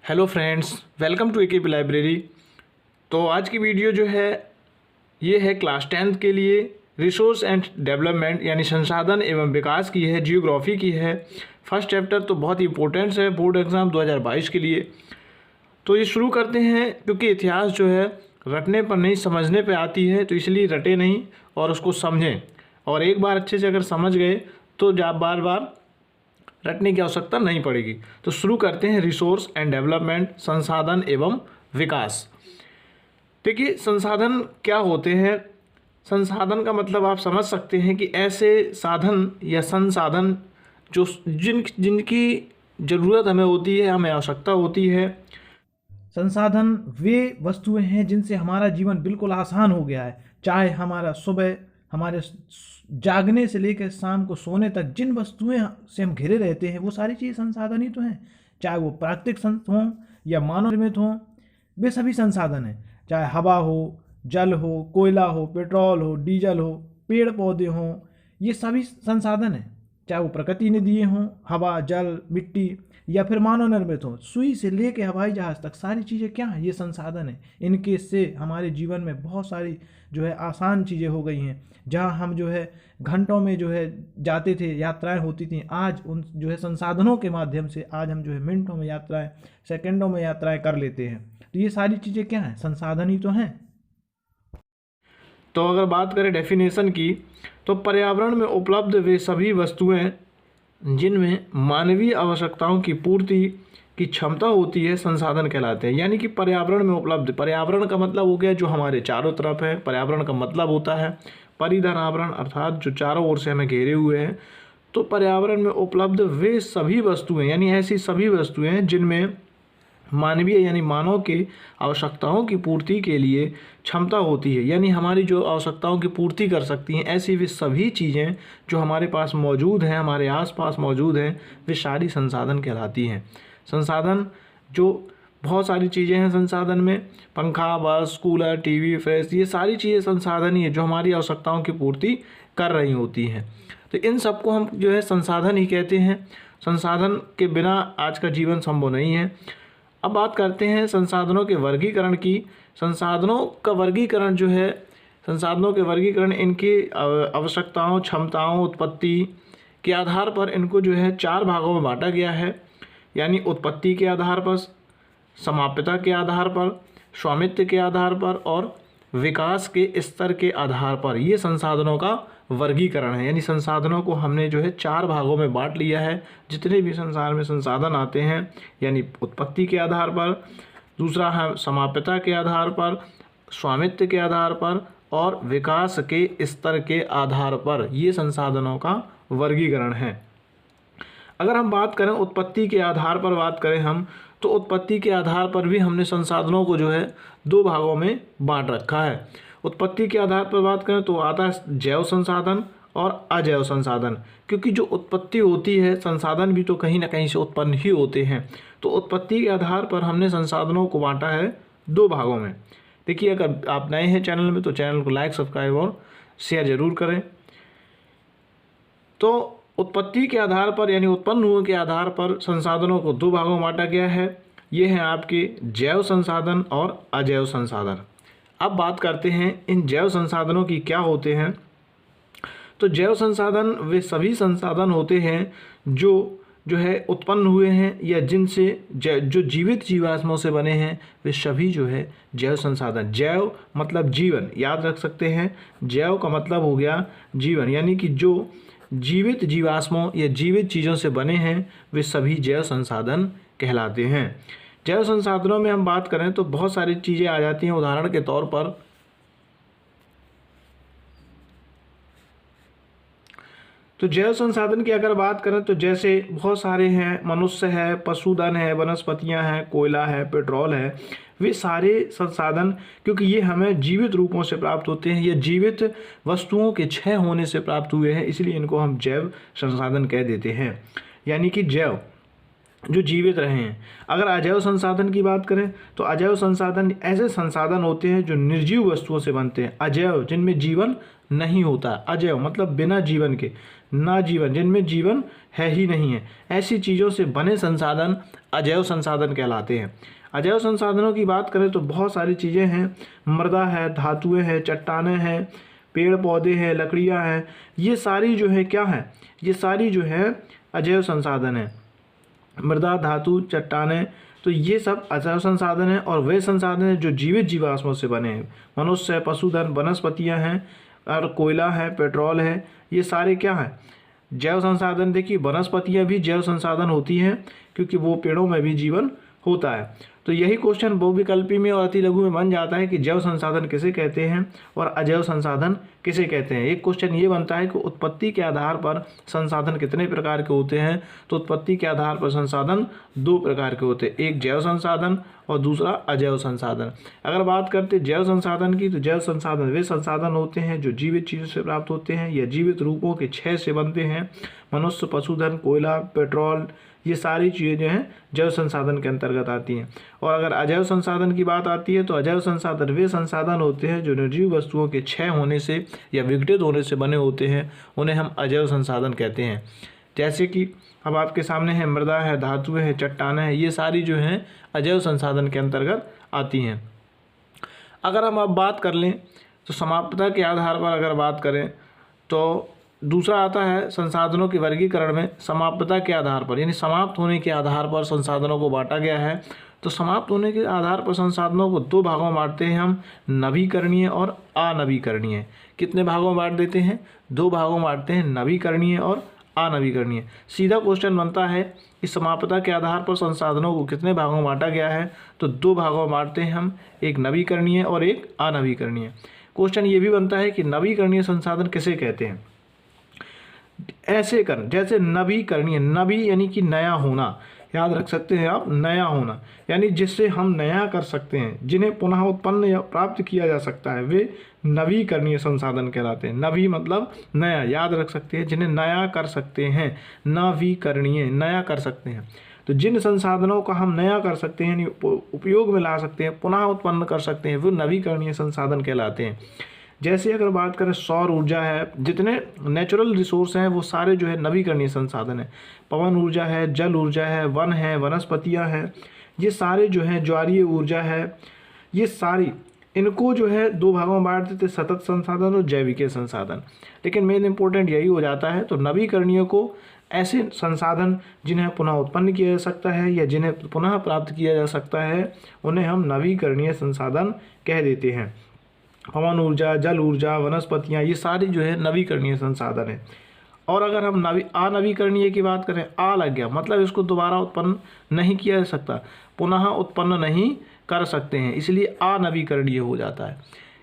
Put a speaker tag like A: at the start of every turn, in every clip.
A: Hello friends, welcome to AKP library. तो आज की वीडियो जो है ये है क्लास 10th के लिए रिसोर्स एंड डेवलपमेंट यानी संसाधन एवं विकास की है, जियोग्राफी की है। फर्स्ट चैप्टर तो बहुत ही इंपॉर्टेंट है बोर्ड एग्ज़ाम 2022 के लिए। तो ये शुरू करते हैं, क्योंकि इतिहास जो है रटने पर नहीं समझने पे आती है, तो इसलिए रटे नहीं और उसको समझें। और एक बार अच्छे से अगर समझ गए तो बार बार रटने की आवश्यकता नहीं पड़ेगी। तो शुरू करते हैं रिसोर्स एंड डेवलपमेंट, संसाधन एवं विकास। देखिए, संसाधन क्या होते हैं। संसाधन का मतलब आप समझ सकते हैं कि ऐसे साधन या संसाधन जो जिनकी ज़रूरत हमें होती है, हमें आवश्यकता होती है।
B: संसाधन वे वस्तुएं हैं जिनसे हमारा जीवन बिल्कुल आसान हो गया है। चाहे हमारा सुबह हमारे जागने से लेकर शाम को सोने तक जिन वस्तुएं से हम घिरे रहते हैं वो सारी चीज़ें संसाधन ही तो हैं। चाहे वो प्राकृतिक हों या मानव निर्मित हों, वे सभी संसाधन हैं। चाहे हवा हो, जल हो, कोयला हो, पेट्रोल हो, डीजल हो, पेड़ पौधे हों, ये सभी संसाधन हैं। चाहे वो प्रकृति ने दिए हों, हवा, जल, मिट्टी, या फिर मानव निर्मित हो। सुई से लेके हवाई जहाज़ तक सारी चीज़ें क्या हैं? ये संसाधन हैं। इनके से हमारे जीवन में बहुत सारी जो है आसान चीज़ें हो गई हैं। जहाँ हम जो है घंटों में जो है जाते थे, यात्राएं होती थी, आज उन जो है संसाधनों के माध्यम से आज हम जो है मिनटों में यात्राएं, सेकंडों में यात्राएं कर लेते हैं। तो ये सारी चीज़ें क्या हैं? संसाधन ही तो हैं।
A: तो अगर बात करें डेफिनेशन की, तो पर्यावरण में उपलब्ध वे सभी वस्तुएं जिनमें मानवीय आवश्यकताओं की पूर्ति की क्षमता होती है संसाधन कहलाते हैं। यानी कि पर्यावरण में उपलब्ध, पर्यावरण का मतलब हो गया जो हमारे चारों तरफ है। पर्यावरण का मतलब होता है परिधन आवरण, अर्थात जो चारों ओर से हमें घेरे हुए हैं। तो पर्यावरण में उपलब्ध वे सभी वस्तुएं यानी ऐसी सभी वस्तुएं जिनमें मानवीय यानी मानव के आवश्यकताओं की पूर्ति के लिए क्षमता होती है, यानी हमारी जो आवश्यकताओं की पूर्ति कर सकती हैं, ऐसी वे सभी चीज़ें जो हमारे पास मौजूद हैं, हमारे आसपास मौजूद हैं, वे सारी संसाधन कहलाती हैं। संसाधन जो बहुत सारी चीज़ें हैं संसाधन में, पंखा, बस, कूलर, टीवी, फ्रिज, ये सारी चीज़ें संसाधन ही है जो हमारी आवश्यकताओं की पूर्ति कर रही होती हैं। तो इन सबको हम जो है संसाधन ही कहते हैं। संसाधन के बिना आज का जीवन संभव नहीं है। अब बात करते हैं संसाधनों के वर्गीकरण की। संसाधनों का वर्गीकरण जो है, संसाधनों के वर्गीकरण इनकी आवश्यकताओं, क्षमताओं, उत्पत्ति के आधार पर इनको जो है 4 भागों में बांटा गया है। यानी उत्पत्ति के आधार पर, समाप्यता के आधार पर, स्वामित्व के आधार पर और विकास के स्तर के आधार पर ये संसाधनों का वर्गीकरण है। यानी संसाधनों को हमने जो है 4 भागों में बांट लिया है। जितने भी संसार में संसाधन आते हैं, यानी उत्पत्ति के आधार पर, दूसरा है समाप्यता के आधार पर, स्वामित्व के आधार पर और विकास के स्तर के आधार पर, ये संसाधनों का वर्गीकरण है। अगर हम बात करें उत्पत्ति के आधार पर बात करें हम, तो उत्पत्ति के आधार पर भी हमने संसाधनों को जो है 2 भागों में बांट रखा है। उत्पत्ति के आधार पर बात करें तो आता है जैव संसाधन और अजैव संसाधन। क्योंकि जो उत्पत्ति होती है, संसाधन भी तो कहीं ना कहीं से उत्पन्न ही होते हैं। तो उत्पत्ति के आधार पर हमने संसाधनों को बांटा है 2 भागों में। देखिए, अगर आप नए हैं चैनल में तो चैनल को लाइक, सब्सक्राइब और शेयर जरूर करें। तो उत्पत्ति के आधार पर यानी उत्पन्न हुए के आधार पर संसाधनों को 2 भागों में बांटा गया है। ये हैं आपके जैव संसाधन और अजैव संसाधन। अब बात करते हैं इन जैव संसाधनों की क्या होते हैं। तो जैव संसाधन वे सभी संसाधन होते हैं जो है उत्पन्न हुए हैं या जिनसे जो जीवित जीवाश्मों से बने हैं, वे सभी जो है जैव संसाधन। जैव मतलब जीवन, याद रख सकते हैं। जैव का मतलब हो गया जीवन, यानी कि जो जीवित जीवाश्मों या जीवित चीज़ों से बने हैं वे सभी जैव संसाधन कहलाते हैं। जैव संसाधनों में हम बात करें तो बहुत सारी चीज़ें आ जाती हैं। उदाहरण के तौर पर तो जैव संसाधन की अगर बात करें तो जैसे बहुत सारे हैं, मनुष्य है, पशुधन है, वनस्पतियां हैं, कोयला है, पेट्रोल है, वे सारे संसाधन, क्योंकि ये हमें जीवित रूपों से प्राप्त होते हैं या जीवित वस्तुओं के क्षय होने से प्राप्त हुए हैं, इसलिए इनको हम जैव संसाधन कह देते हैं। यानी कि जैव जो जीवित रहे हैं। अगर अजैव संसाधन की बात करें तो अजैव संसाधन ऐसे संसाधन होते हैं जो निर्जीव वस्तुओं से बनते हैं। अजैव जिनमें जीवन नहीं होता, अजैव मतलब बिना जीवन के, ना जीवन, जिनमें जीवन है ही नहीं है, ऐसी चीज़ों से बने संसाधन अजैव संसाधन कहलाते हैं। अजैव संसाधनों की बात करें तो बहुत सारी चीज़ें हैं, मृदा है, धातुएं हैं, चट्टानें हैं, पेड़ पौधे हैं, लकड़ियाँ हैं, ये सारी जो है क्या है, ये सारी जो है अजैव संसाधन है। मृदा, धातु, चट्टानें, तो ये सब अजैव संसाधन हैं। और वे संसाधन हैं जो जीवित जीवाश्मों से बने हैं। मनुष्य, पशुधन, वनस्पतियाँ हैं और कोयला है, पेट्रोल है, ये सारे क्या हैं, जैव संसाधन। देखिए वनस्पतियाँ भी जैव संसाधन होती हैं क्योंकि वो पेड़ों में भी जीवन होता है। तो यही क्वेश्चन बहुविकल्पी में और अति लघु में बन जाता है कि जैव संसाधन किसे कहते हैं और अजैव संसाधन किसे कहते हैं। एक क्वेश्चन ये बनता है कि उत्पत्ति के आधार पर संसाधन कितने प्रकार के होते हैं, तो उत्पत्ति के आधार पर संसाधन 2 प्रकार के होते हैं, एक जैव संसाधन और दूसरा अजैव संसाधन। अगर बात करते जैव संसाधन की, तो जैव संसाधन वे संसाधन होते हैं जो जीवित चीज़ों से प्राप्त होते हैं या जीवित रूपों के क्षय से बनते हैं। मनुष्य, पशुधन, कोयला, पेट्रोल, ये सारी चीज़ें जो हैं जैव संसाधन के अंतर्गत आती हैं। और अगर अजैव संसाधन की बात आती है तो अजैव संसाधन वे संसाधन होते हैं जो निर्जीव वस्तुओं के क्षय होने से या विघटित होने से बने होते हैं, उन्हें हम अजैव संसाधन कहते हैं। जैसे कि अब आपके सामने है मृदा है, धातुएं हैं, चट्टानें हैं, ये सारी जो हैं अजैव संसाधन के अंतर्गत आती हैं। अगर हम अब बात कर लें तो समाप्तता के आधार पर अगर बात करें तो दूसरा आता है संसाधनों के वर्गीकरण में समाप्तता के आधार पर, यानी समाप्त होने के आधार पर संसाधनों को बांटा गया है। तो समाप्त होने के आधार पर संसाधनों को 2 भागों में बांटते हैं हम, नवीकरणीय और अनवीकरणीय। कितने भागों में बांट देते हैं? 2 भागों में बांटते हैं, नवीकरणीय और अनवीकरणीय। सीधा क्वेश्चन बनता है कि समाप्तता के आधार पर संसाधनों को कितने भागों में बांटा गया है, तो 2 भागों में बांटते हैं हम, एक नवीकरणीय और एक अनवीकरणीय। क्वेश्चन ये भी बनता है कि नवीकरणीय संसाधन किसे कहते हैं। ऐसे कर जैसे नवीकरणीय, नवी यानी कि नया होना, याद रख सकते हैं आप, नया होना यानी जिससे हम नया कर सकते हैं, जिन्हें पुनः उत्पन्न या प्राप्त किया जा सकता है, वे नवीकरणीय संसाधन कहलाते हैं। नवी मतलब नया, याद रख सकते हैं, जिन्हें नया कर सकते हैं, नवीकरणीय, नया कर सकते हैं। तो जिन संसाधनों का हम नया कर सकते हैं यानी उपयोग में ला सकते हैं, पुनः उत्पन्न कर सकते हैं, वो नवीकरणीय संसाधन कहलाते हैं। जैसे अगर बात करें सौर ऊर्जा है, जितने नेचुरल रिसोर्स हैं वो सारे जो है नवीकरणीय संसाधन है। पवन ऊर्जा है, जल ऊर्जा है, वन है, वनस्पतियां हैं, ये सारे जो है, ज्वारीय ऊर्जा है, ये सारी, इनको जो है 2 भागों में बांट देते, सतत संसाधन और जैविकीय संसाधन। लेकिन मेन इंपॉर्टेंट यही हो जाता है। तो नवीकरणीय को ऐसे संसाधन जिन्हें पुनः उत्पन्न किया जा सकता है या जिन्हें पुनः प्राप्त किया जा सकता है, उन्हें हम नवीकरणीय संसाधन कह देते हैं। पवन ऊर्जा, जल ऊर्जा, वनस्पतियाँ, ये सारी जो है नवीकरणीय संसाधन है। और अगर हम अनवीकरणीय की बात करें, आ लग गया मतलब इसको दोबारा उत्पन्न नहीं किया जा सकता, पुनः उत्पन्न नहीं कर सकते हैं, इसलिए अनवीकरणीय हो जाता है।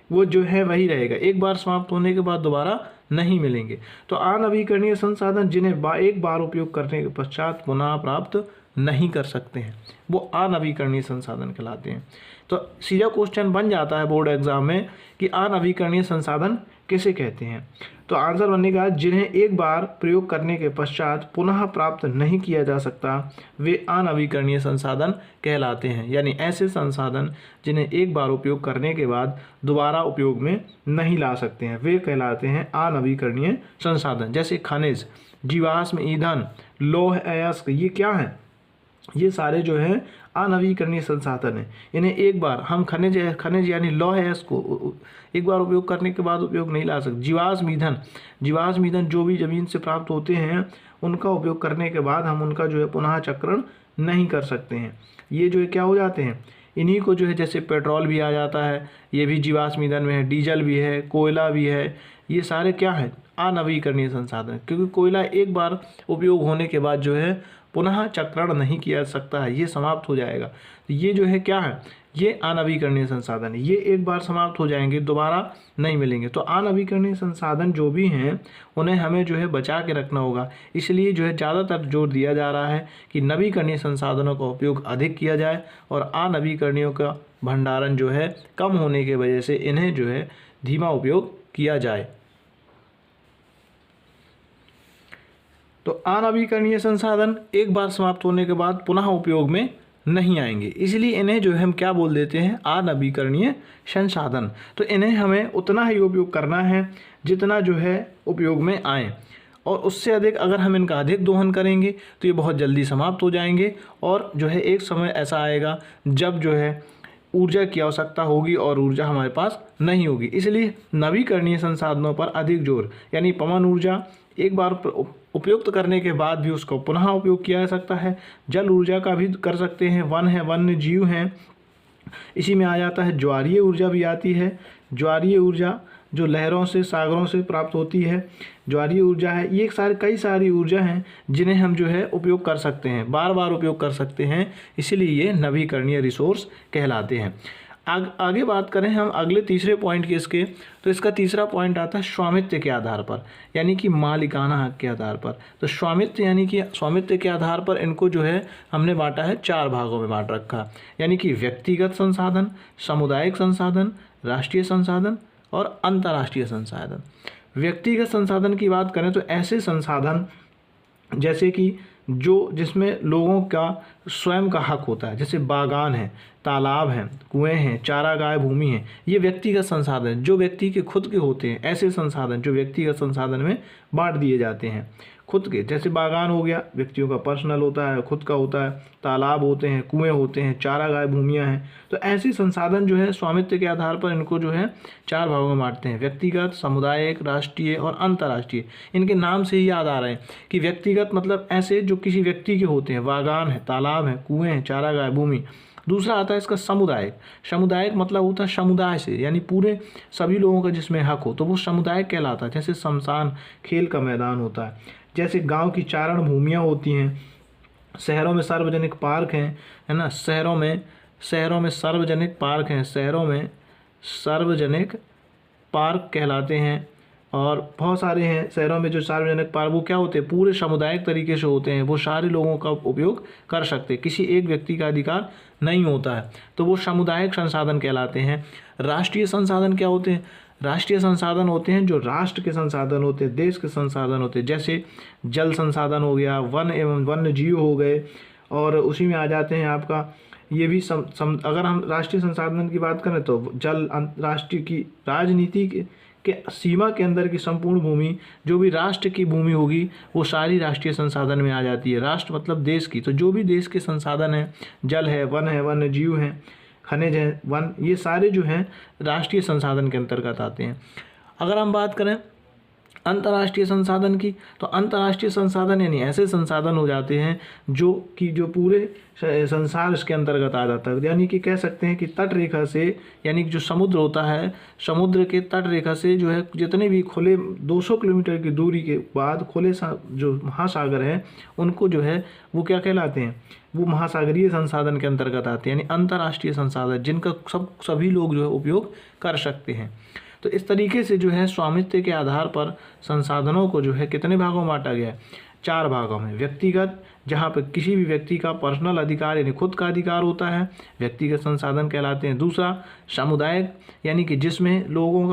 A: वो जो है वही रहेगा, एक बार समाप्त होने के बाद दोबारा नहीं मिलेंगे। तो अनवीकरणीय संसाधन जिन्हें एक बार उपयोग करने के पश्चात पुनः प्राप्त नहीं कर सकते हैं, वो अनवीकरणीय संसाधन कहलाते हैं। तो सीधा क्वेश्चन बन जाता है बोर्ड एग्जाम में कि अनवीकरणीय संसाधन किसे कहते हैं। तो आंसर बनेगा जिन्हें एक बार प्रयोग करने के पश्चात पुनः प्राप्त नहीं किया जा सकता, वे अनवीकरणीय संसाधन कहलाते हैं। यानी ऐसे संसाधन जिन्हें एक बार उपयोग करने के बाद दोबारा उपयोग में नहीं ला सकते हैं, वे कहलाते हैं अनवीकरणीय संसाधन। जैसे खनिज, जीवाश्म ईंधन, लौह अयस्क, ये क्या हैं, ये सारे जो हैं अनवीकरणीय संसाधन है। इन्हें एक बार हम खनिज यानी लौह अयस्क को एक बार उपयोग करने के बाद उपयोग नहीं ला सकते। जीवाश्म ईंधन जो भी ज़मीन से प्राप्त होते हैं, उनका उपयोग करने के बाद हम उनका जो है पुनः चक्रण नहीं कर सकते हैं। ये जो है क्या हो जाते हैं, इन्हीं को जो है, जैसे पेट्रोल भी आ जाता है, ये भी जीवाश्म ईंधन में है, डीजल भी है, कोयला भी है, ये सारे क्या है, अनवीकरणीय संसाधन। क्योंकि कोयला एक बार उपयोग होने के बाद जो है पुनः चक्रण नहीं किया जा सकता है, ये समाप्त हो जाएगा। तो ये जो है क्या है, ये अनवीकरणीय संसाधन है, ये एक बार समाप्त हो जाएंगे, दोबारा नहीं मिलेंगे। तो अनवीकरणीय संसाधन जो भी हैं उन्हें हमें जो है बचा के रखना होगा। इसलिए जो है ज़्यादातर जोर दिया जा रहा है कि नवीकरणीय संसाधनों का उपयोग अधिक किया जाए और अनवीकरणीयों का भंडारण जो है कम होने की वजह से इन्हें जो है धीमा उपयोग किया जाए। तो अनवीकरणीय संसाधन एक बार समाप्त होने के बाद पुनः उपयोग में नहीं आएंगे, इसलिए इन्हें जो है हम क्या बोल देते हैं, अनवीकरणीय संसाधन। तो इन्हें हमें उतना ही उपयोग करना है जितना जो है उपयोग में आए, और उससे अधिक अगर हम इनका अधिक दोहन करेंगे तो ये बहुत जल्दी समाप्त हो जाएंगे, और जो है एक समय ऐसा आएगा जब जो है ऊर्जा की आवश्यकता होगी और ऊर्जा हमारे पास नहीं होगी। इसलिए नवीकरणीय संसाधनों पर अधिक जोर, यानी पवन ऊर्जा एक बार उपयुक्त करने के बाद भी उसको पुनः उपयोग किया जा सकता है। जल ऊर्जा का भी कर सकते हैं, वन है, वन्य जीव हैं, इसी में आ जाता है। ज्वारीय ऊर्जा भी आती है, ज्वारीय ऊर्जा जो लहरों से, सागरों से प्राप्त होती है, ज्वारीय ऊर्जा है। ये कई सारी ऊर्जा हैं जिन्हें हम जो है उपयोग कर सकते हैं, बार बार उपयोग कर सकते हैं, इसलिए ये नवीकरणीय रिसोर्स कहलाते हैं। आगे बात करें हम अगले तीसरे पॉइंट की इसके, तो इसका तीसरा पॉइंट आता है स्वामित्व के आधार पर, यानी कि मालिकाना हक के आधार पर। तो स्वामित्व यानी कि स्वामित्व के आधार पर इनको जो है हमने बांटा है 4 भागों में बांट रखा, यानी कि व्यक्तिगत संसाधन, सामुदायिक संसाधन, राष्ट्रीय संसाधन और अंतर्राष्ट्रीय संसाधन। व्यक्तिगत संसाधन की बात करें तो ऐसे संसाधन जैसे कि जिसमें लोगों का स्वयं का हक होता है, जैसे बागान है, तालाब हैं, कुएं हैं, चारागाह भूमि है, ये व्यक्तिगत संसाधन जो व्यक्ति के खुद के होते हैं। ऐसे संसाधन जो व्यक्तिगत संसाधन में बांट दिए जाते हैं खुद के, जैसे बागान हो गया, व्यक्तियों का पर्सनल होता है, खुद का होता है, तालाब होते हैं, कुएं होते हैं, चारागाह भूमियाँ हैं। तो ऐसे संसाधन जो है स्वामित्व के आधार पर इनको जो है 4 भागों में बांटते हैं, व्यक्तिगत, सामुदायिक, राष्ट्रीय और अंतर्राष्ट्रीय। इनके नाम से ही याद आ रहे हैं कि व्यक्तिगत मतलब ऐसे जो किसी व्यक्ति के होते हैं, बागान है, तालाब है, कुएं हैं, चारागाह भूमि। दूसरा आता है इसका समुदायिक। समुदायिक मतलब होता है समुदाय से, यानी पूरे सभी लोगों का जिसमें हक हो, तो वो समुदाय कहलाता है। जैसे शमशान, खेल का मैदान होता है, जैसे गांव की चारण भूमियाँ होती हैं, शहरों में सार्वजनिक पार्क हैं, है ना, शहरों में सार्वजनिक पार्क हैं, शहरों में सार्वजनिक पार्क कहलाते हैं। और बहुत सारे हैं शहरों में जो सार्वजनिक पार्क, वो क्या होते हैं, पूरे सामुदायिक तरीके से होते हैं, वो सारे लोगों का उपयोग कर सकते हैं, किसी एक व्यक्ति का अधिकार नहीं होता है, तो वो सामुदायिक संसाधन कहलाते हैं। राष्ट्रीय संसाधन क्या होते हैं, राष्ट्रीय संसाधन होते हैं जो राष्ट्र के संसाधन होते हैं, देश के संसाधन होते हैं, जैसे जल संसाधन हो गया, वन एवं वन्य जीव हो गए, और उसी में आ जाते हैं आपका ये भी अगर हम राष्ट्रीय संसाधन की बात करें तो जल, राष्ट्रीय की राजनीति के सीमा के अंदर की संपूर्ण भूमि, जो भी राष्ट्र की भूमि होगी वो सारी राष्ट्रीय संसाधन में आ जाती है। राष्ट्र मतलब देश की, तो जो भी देश के संसाधन हैं, जल है, वन्य जीव हैं, खनिज हैं, वन, ये सारे जो हैं राष्ट्रीय संसाधन के अंतर्गत आते हैं। अगर हम बात करें अंतर्राष्ट्रीय संसाधन की, तो अंतर्राष्ट्रीय संसाधन यानी ऐसे संसाधन हो जाते हैं जो पूरे संसार इसके अंतर्गत आ जाता है। यानी कि कह सकते हैं कि तट रेखा से, यानी कि जो समुद्र होता है, समुद्र के तट रेखा से जो है जितने भी खुले 200 किलोमीटर की दूरी के बाद खुले जो महासागर हैं, उनको जो है वो क्या कहलाते हैं, वो महासागरीय संसाधन के अंतर्गत आते हैं, यानी अंतर्राष्ट्रीय संसाधन जिनका सभी लोग जो है उपयोग कर सकते हैं। तो इस तरीके से जो है स्वामित्व के आधार पर संसाधनों को जो है कितने भागों में बांटा गया है, 4 भागों में। व्यक्तिगत, जहाँ पर किसी भी व्यक्ति का पर्सनल अधिकार यानी खुद का अधिकार होता है, व्यक्तिगत संसाधन कहलाते हैं। दूसरा सामुदायिक, यानी कि जिसमें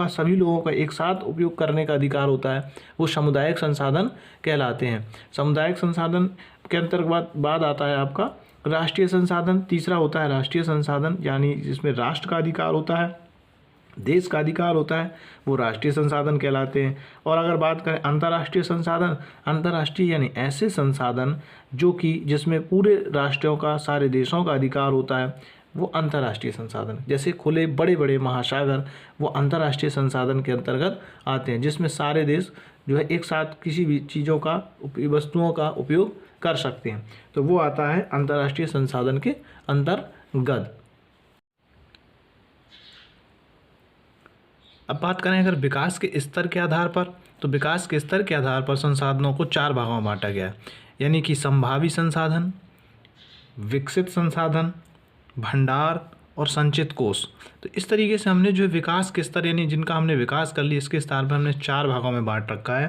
A: सभी लोगों का एक साथ उपयोग करने का अधिकार होता है, वो सामुदायिक संसाधन कहलाते हैं। सामुदायिक संसाधन के अंतर्गत बाद आता है आपका राष्ट्रीय संसाधन। तीसरा होता है राष्ट्रीय संसाधन, यानी जिसमें राष्ट्र का अधिकार होता है, देश का अधिकार होता है, वो राष्ट्रीय संसाधन कहलाते हैं। और अगर बात करें अंतर्राष्ट्रीय संसाधन, अंतर्राष्ट्रीय यानी ऐसे संसाधन जो कि जिसमें पूरे राष्ट्रों का, सारे देशों का अधिकार होता है, वो अंतर्राष्ट्रीय संसाधन। जैसे खुले बड़े बड़े महासागर, वो अंतर्राष्ट्रीय संसाधन के अंतर्गत आते हैं, जिसमें सारे देश जो है एक साथ किसी भी चीज़ों का, वस्तुओं का उपयोग कर सकते हैं, तो वो आता है अंतर्राष्ट्रीय संसाधन के अंतर्गत। अब बात करें अगर विकास के स्तर के आधार पर, तो विकास के स्तर के आधार पर संसाधनों को 4 भागों में बांटा गया है, यानी कि संभावी संसाधन, विकसित संसाधन, भंडार और संचित कोष। तो इस तरीके से हमने जो विकास के स्तर यानी जिनका हमने विकास कर लिया, इसके स्तर पर हमने 4 भागों में बांट रखा है।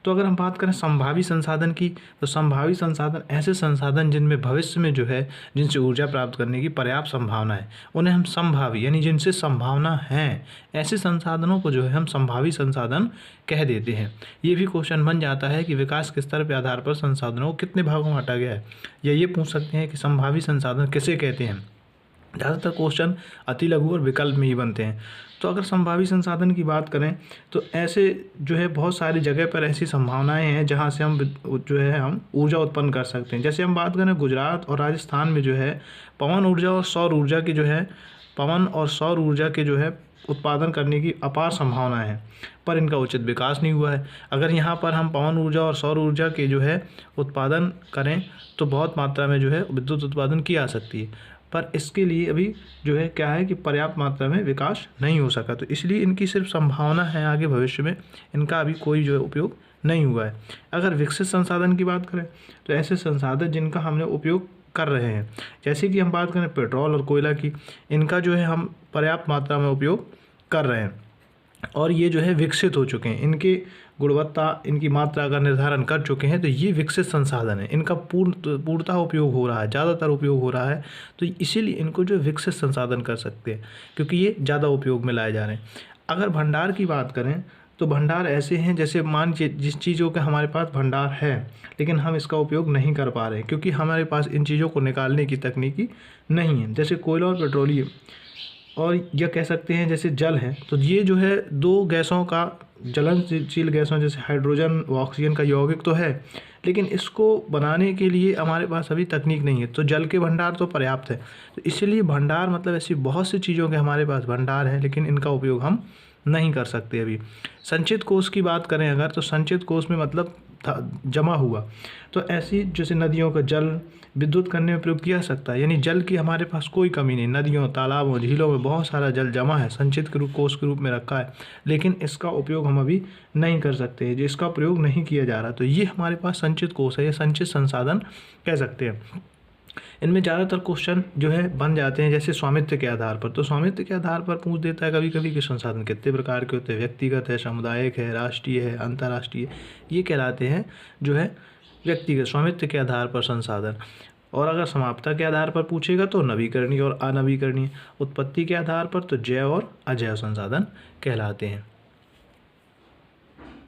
A: तो अगर हम बात करें संभावी संसाधन की, तो संभावी संसाधन ऐसे संसाधन जिनमें भविष्य में जो है जिनसे ऊर्जा प्राप्त करने की पर्याप्त संभावना है, उन्हें हम संभावी यानी जिनसे संभावना है, ऐसे संसाधनों को जो है हम संभावी संसाधन कह देते हैं। ये भी क्वेश्चन बन जाता है कि विकास के स्तर के आधार पर संसाधनों को कितने भागों में बांटा गया है, या ये पूछ सकते हैं कि संभावी संसाधन किसे कहते हैं। ज़्यादातर क्वेश्चन अति लघु और विकल्प में ही बनते हैं। तो अगर संभावी संसाधन की बात करें तो ऐसे जो है बहुत सारी जगह पर ऐसी संभावनाएं हैं जहां से हम जो है हम ऊर्जा उत्पन्न कर सकते हैं। जैसे हम बात करें गुजरात और राजस्थान में जो है पवन ऊर्जा और सौर ऊर्जा की जो है उत्पादन करने की अपार संभावना है, पर इनका उचित विकास नहीं हुआ है। अगर यहाँ पर हम पवन ऊर्जा और सौर ऊर्जा के जो है उत्पादन करें तो बहुत मात्रा में जो है विद्युत उत्पादन की जा सकती है, पर इसके लिए अभी जो है क्या है कि पर्याप्त मात्रा में विकास नहीं हो सका। तो इसलिए इनकी सिर्फ संभावना है, आगे भविष्य में इनका अभी कोई जो है उपयोग नहीं हुआ है। अगर विकसित संसाधन की बात करें तो ऐसे संसाधन जिनका हमने उपयोग कर रहे हैं, जैसे कि हम बात करें पेट्रोल और कोयला की, इनका जो है हम पर्याप्त मात्रा में उपयोग कर रहे हैं और ये जो है विकसित हो चुके हैं, इनकी गुणवत्ता इनकी मात्रा का निर्धारण कर चुके हैं। तो ये विकसित संसाधन है, इनका पूर्णतः उपयोग हो रहा है, ज़्यादातर उपयोग हो रहा है। तो इसीलिए इनको जो विकसित संसाधन कर सकते हैं, क्योंकि ये ज़्यादा उपयोग में लाए जा रहे हैं। अगर भंडार की बात करें तो भंडार ऐसे हैं जैसे मान जिस चीज़ों का हमारे पास भंडार है लेकिन हम इसका उपयोग नहीं कर पा रहे हैं क्योंकि हमारे पास इन चीज़ों को निकालने की तकनीकी नहीं है। जैसे कोयला और पेट्रोलियम, और यह कह सकते हैं जैसे जल है, तो ये जो है दो गैसों का ज्वलनशील गैसों जैसे हाइड्रोजन व ऑक्सीजन का यौगिक तो है, लेकिन इसको बनाने के लिए हमारे पास अभी तकनीक नहीं है। तो जल के भंडार तो पर्याप्त है। तो इसलिए भंडार मतलब ऐसी बहुत सी चीज़ों के हमारे पास भंडार है लेकिन इनका उपयोग हम नहीं कर सकते अभी। संचित कोष की बात करें अगर, तो संचित कोष में मतलब जमा हुआ, तो ऐसी जैसे नदियों का जल विद्युत करने में प्रयोग किया जा सकता है। यानी जल की हमारे पास कोई कमी नहीं, नदियों तालाबों झीलों में बहुत सारा जल जमा है, संचित के रूप कोष के रूप में रखा है, लेकिन इसका उपयोग हम अभी नहीं कर सकते, जिसका प्रयोग नहीं किया जा रहा। तो ये हमारे पास संचित कोष है, ये संचित संसाधन कह सकते हैं। इनमें ज़्यादातर क्वेश्चन जो है बन जाते हैं जैसे स्वामित्व के आधार पर। तो स्वामित्व के आधार पर पूछ देता है कभी कभी कि संसाधन कितने प्रकार के होते हैं, व्यक्तिगत है, सामुदायिक है, राष्ट्रीय है, अंतर्राष्ट्रीय, ये कहलाते हैं जो है व्यक्तिगत स्वामित्व के आधार पर संसाधन। और अगर समाप्ता के आधार पर पूछेगा तो नवीकरणीय और अनवीकरणीय, उत्पत्ति के आधार पर तो जैव और अजैव संसाधन कहलाते हैं।